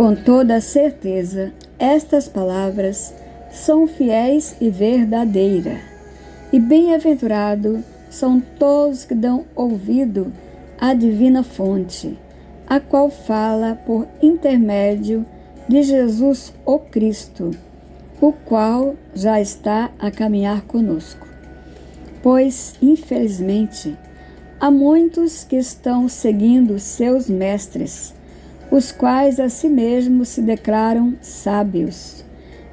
Com toda certeza, estas palavras são fiéis e verdadeiras, e bem-aventurado são todos que dão ouvido à divina fonte, a qual fala por intermédio de Jesus o Cristo, o qual já está a caminhar conosco. Pois, infelizmente, há muitos que estão seguindo seus mestres, os quais a si mesmos se declaram sábios,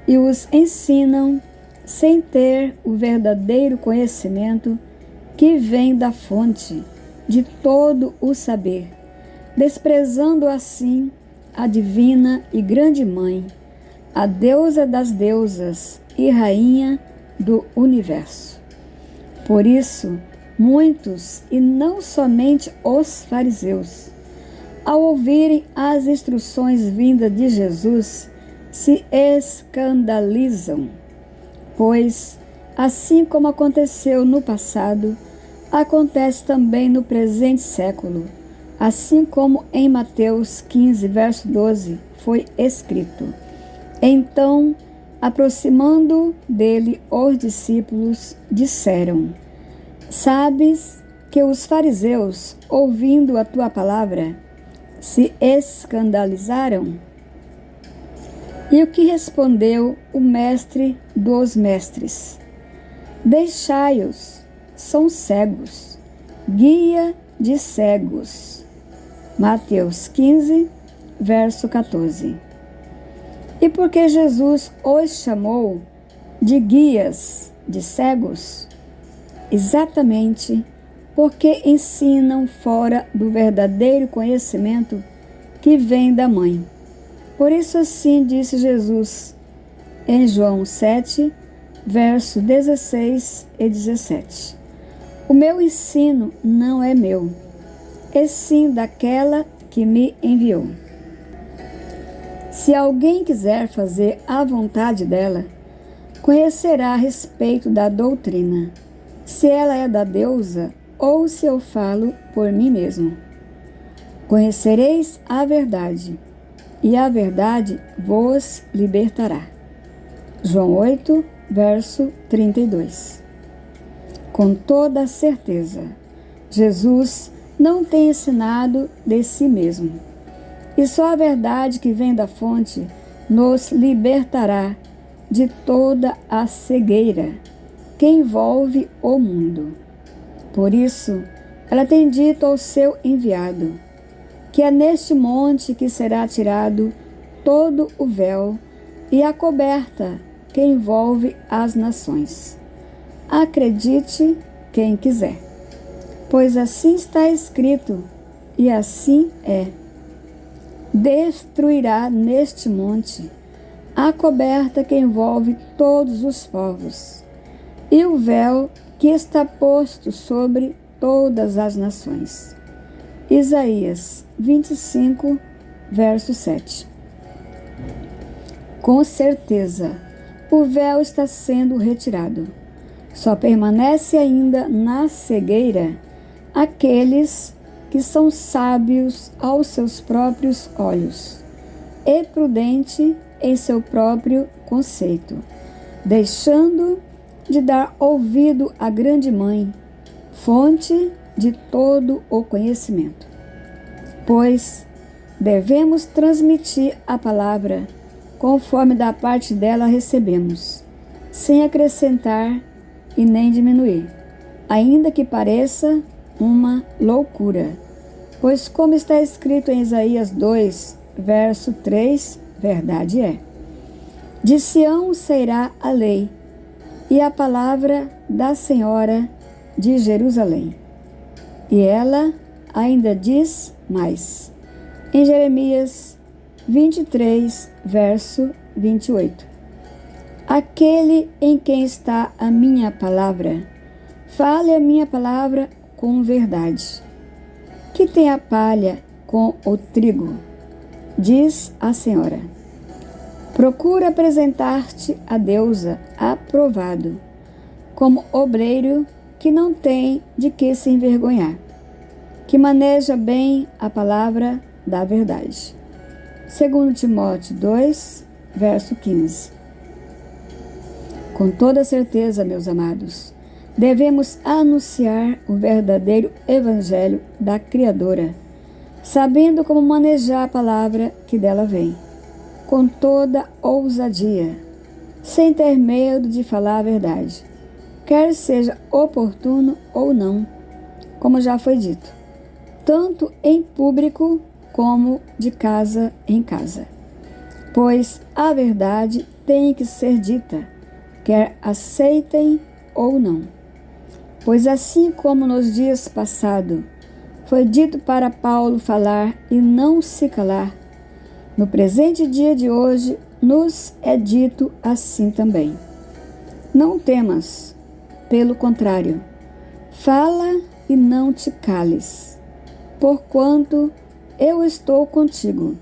e os ensinam sem ter o verdadeiro conhecimento que vem da fonte de todo o saber, desprezando assim a divina e grande Mãe, a deusa das deusas e rainha do universo. Por isso, muitos, e não somente os fariseus, ao ouvirem as instruções vindas de Jesus, se escandalizam, pois, assim como aconteceu no passado, acontece também no presente século, assim como em Mateus 15, verso 12, foi escrito: Então, aproximando dele os discípulos, disseram: Sabes que os fariseus, ouvindo a tua palavra, se escandalizaram? E o que respondeu o mestre dos mestres? Deixai-os, são cegos, guia de cegos. Mateus 15, verso 14. E por que Jesus os chamou de guias de cegos? Exatamente porque ensinam fora do verdadeiro conhecimento que vem da Mãe. Por isso assim disse Jesus em João 7, verso 16 e 17. O meu ensino não é meu, e sim daquela que me enviou. Se alguém quiser fazer a vontade dela, conhecerá a respeito da doutrina, se ela é da deusa ou se eu falo por mim mesmo. Conhecereis a verdade, e a verdade vos libertará. João 8, verso 32. Com toda certeza, Jesus não tem ensinado de si mesmo, e só a verdade que vem da fonte nos libertará de toda a cegueira que envolve o mundo. Por isso, ela tem dito ao seu enviado que é neste monte que será tirado todo o véu e a coberta que envolve as nações. Acredite quem quiser, pois assim está escrito, e assim é. Destruirá neste monte a coberta que envolve todos os povos, e o véu que está posto sobre todas as nações. Isaías 25, verso 7. Com certeza, o véu está sendo retirado. Só permanece ainda na cegueira aqueles que são sábios aos seus próprios olhos e prudente em seu próprio conceito, deixando de dar ouvido à grande Mãe, fonte de todo o conhecimento. Pois devemos transmitir a palavra conforme da parte dela recebemos, sem acrescentar e nem diminuir, ainda que pareça uma loucura. Pois como está escrito em Isaías 2, verso 3, verdade é: de Sião sairá a lei e a palavra da Senhora de Jerusalém. E ela ainda diz mais, em Jeremias 23, verso 28. Aquele em quem está a minha palavra, fale a minha palavra com verdade. Que tem a palha com o trigo, diz a Senhora. Procura apresentar-te a deusa aprovado, como obreiro que não tem de que se envergonhar, que maneja bem a palavra da verdade. 2 Timóteo 2, verso 15. Com toda certeza, meus amados, devemos anunciar o verdadeiro evangelho da Criadora, sabendo como manejar a palavra que dela vem, com toda ousadia, sem ter medo de falar a verdade, quer seja oportuno ou não, como já foi dito, tanto em público como de casa em casa. Pois a verdade tem que ser dita, quer aceitem ou não. Pois assim como nos dias passados foi dito para Paulo falar e não se calar, no presente dia de hoje nos é dito assim também. Não temas, pelo contrário, fala e não te cales, porquanto eu estou contigo,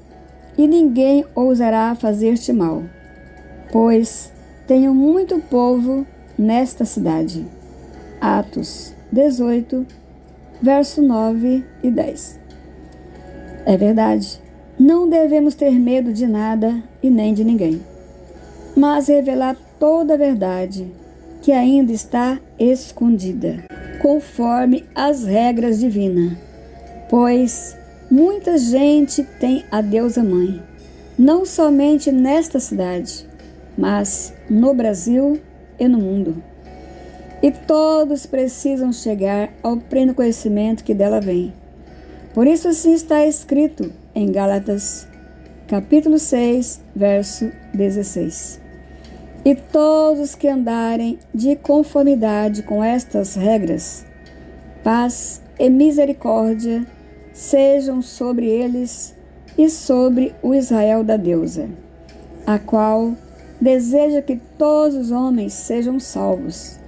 e ninguém ousará fazer-te mal, pois tenho muito povo nesta cidade. Atos 18, verso 9 e 10. É verdade, não devemos ter medo de nada e nem de ninguém, mas revelar toda a verdade que ainda está escondida, conforme as regras divinas, pois muita gente tem a deusa mãe, não somente nesta cidade, mas no Brasil e no mundo. E todos precisam chegar ao pleno conhecimento que dela vem. Por isso assim está escrito em Gálatas, capítulo 6, verso 16. E todos que andarem de conformidade com estas regras, paz e misericórdia sejam sobre eles e sobre o Israel da deusa, a qual deseja que todos os homens sejam salvos,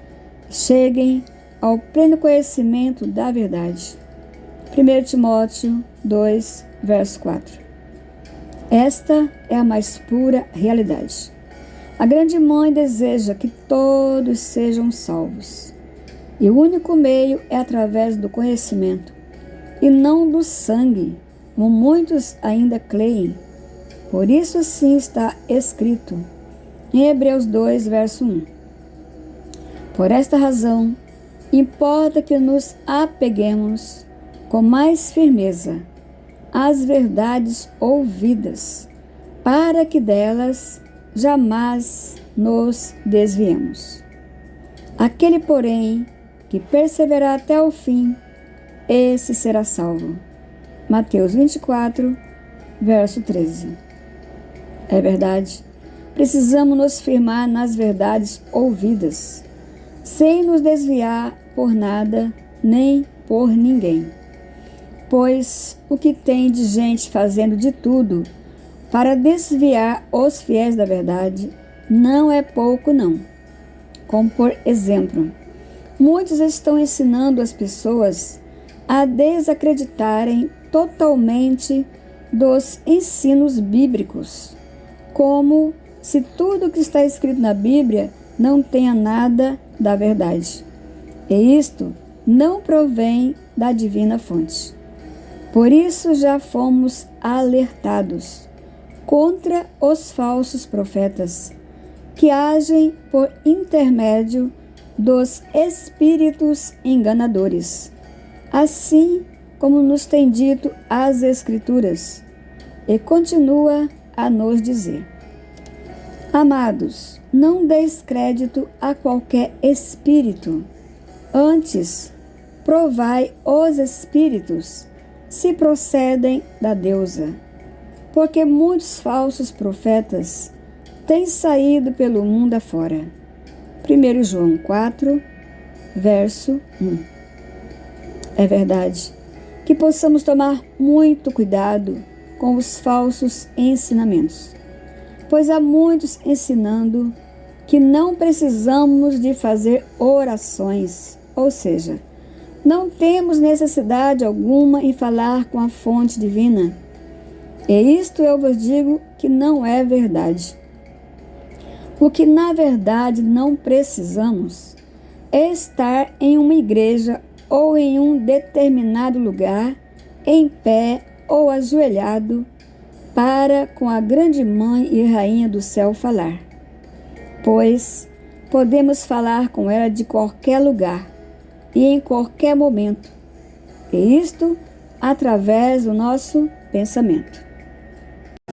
cheguem ao pleno conhecimento da verdade. 1 Timóteo 2, verso 4. Esta é a mais pura realidade. A grande mãe deseja que todos sejam salvos, e o único meio é através do conhecimento, e não do sangue, como muitos ainda creem. Por isso assim está escrito em Hebreus 2, verso 1. Por esta razão, importa que nos apeguemos com mais firmeza às verdades ouvidas, para que delas jamais nos desviemos. Aquele, porém, que perseverar até o fim, esse será salvo. Mateus 24, verso 13. É verdade, precisamos nos firmar nas verdades ouvidas, sem nos desviar por nada nem por ninguém. Pois o que tem de gente fazendo de tudo para desviar os fiéis da verdade não é pouco, não. Como por exemplo, muitos estão ensinando as pessoas a desacreditarem totalmente dos ensinos bíblicos, como se tudo que está escrito na Bíblia não tenha nada da verdade. E isto não provém da divina fonte. Por isso já fomos alertados contra os falsos profetas, que agem por intermédio dos espíritos enganadores, assim como nos tem dito as Escrituras, e continua a nos dizer: Amados, não deis crédito a qualquer espírito, antes provai os espíritos se procedem da deusa, porque muitos falsos profetas têm saído pelo mundo afora. 1 João 4, verso 1. É verdade que possamos tomar muito cuidado com os falsos ensinamentos, pois há muitos ensinando que não precisamos de fazer orações, ou seja, não temos necessidade alguma em falar com a fonte divina. E isto eu vos digo que não é verdade. O que na verdade não precisamos é estar em uma igreja ou em um determinado lugar, em pé ou ajoelhado, para com a grande Mãe e Rainha do céu falar, pois podemos falar com ela de qualquer lugar e em qualquer momento, e isto através do nosso pensamento.